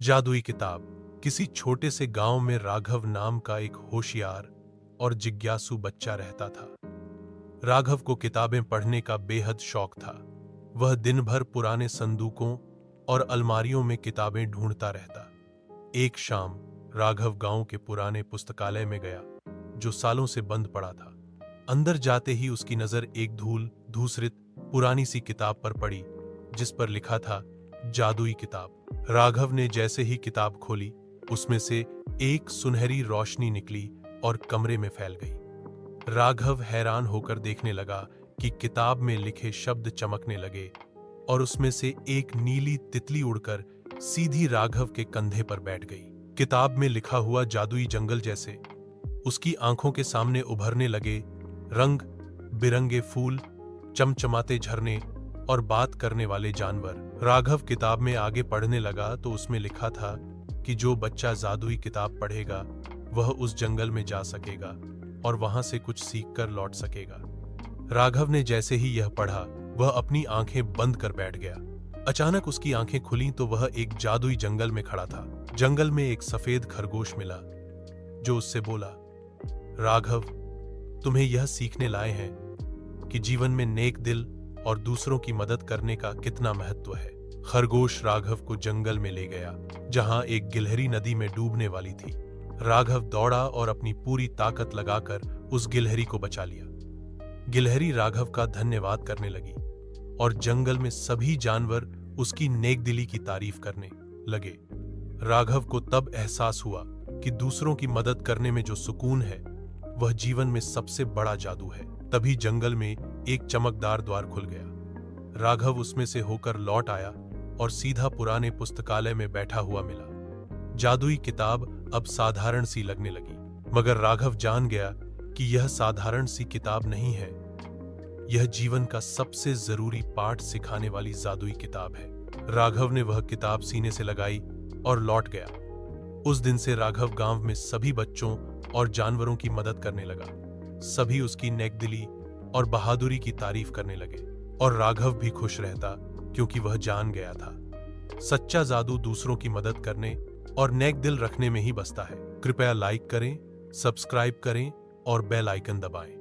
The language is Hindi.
जादुई किताब। किसी छोटे से गांव में राघव नाम का एक होशियार और जिज्ञासु बच्चा रहता था। राघव को किताबें पढ़ने का बेहद शौक था। वह दिन भर पुराने संदूकों और अलमारियों में किताबें ढूंढता रहता। एक शाम राघव गांव के पुराने पुस्तकालय में गया, जो सालों से बंद पड़ा था। अंदर जाते ही उसकी नजर एक धूल धूसरित पुरानी सी किताब पर पड़ी, जिस पर लिखा था जादुई किताब। राघव ने जैसे ही किताब खोली, उसमें से एक सुनहरी रोशनी निकली और कमरे में फैल गई। राघव हैरान होकर देखने लगा कि किताब में लिखे शब्द चमकने लगे और उसमें से एक नीली तितली उड़कर सीधी राघव के कंधे पर बैठ गई। किताब में लिखा हुआ जादुई जंगल जैसे उसकी आंखों के सामने उभरने लगे। रंग बिरंगे फूल, चमचमाते झरने और बात करने वाले जानवर। राघव किताब में आगे पढ़ने लगा तो उसमें लिखा था कि जो बच्चा जादुई किताब पढ़ेगा वह उस जंगल में जा सकेगा और वहां से कुछ सीखकर लौट सकेगा। राघव ने जैसे ही यह पढ़ा, वह अपनी आंखें बंद कर बैठ गया। अचानक उसकी आंखें खुलीं तो वह एक जादुई जंगल में खड़ा था। जंगल में एक सफेद खरगोश मिला, जो उससे बोला, राघव, तुम्हें यह सीखने लाए हैं कि जीवन में नेक दिल और दूसरों की मदद करने का कितना महत्व है। खरगोश राघव को जंगल में ले गया, जहां एक गिलहरी नदी में डूबने वाली थी। राघव दौड़ा और अपनी पूरी ताकत लगाकर उस गिलहरी को बचा लिया। गिलहरी राघव का धन्यवाद करने लगी और जंगल में सभी जानवर उसकी नेकदिली की तारीफ करने लगे। राघव को तब एहसास हुआ कि दूसरों की मदद करने में जो सुकून है, वह जीवन में सबसे बड़ा जादू है। तभी जंगल में एक चमकदार द्वार खुल गया। राघव उसमें से होकर लौट आया और सीधा पुराने पुस्तकालय में बैठा हुआ मिला। जादुई किताब अब साधारण सी लगने लगी, मगर राघव जान गया कि यह साधारण सी किताब नहीं है। यह जीवन का सबसे जरूरी पाठ सिखाने वाली जादुई किताब है। राघव ने वह किताब सीने से लगाई और लौट गया। उस दिन से राघव गांव में सभी बच्चों और जानवरों की मदद करने लगा। सभी उसकी नेकदिली और बहादुरी की तारीफ करने लगे और राघव भी खुश रहता, क्योंकि वह जान गया था सच्चा जादू दूसरों की मदद करने और नेक दिल रखने में ही बसता है। कृपया लाइक करें, सब्सक्राइब करें और बेल आइकन दबाएं।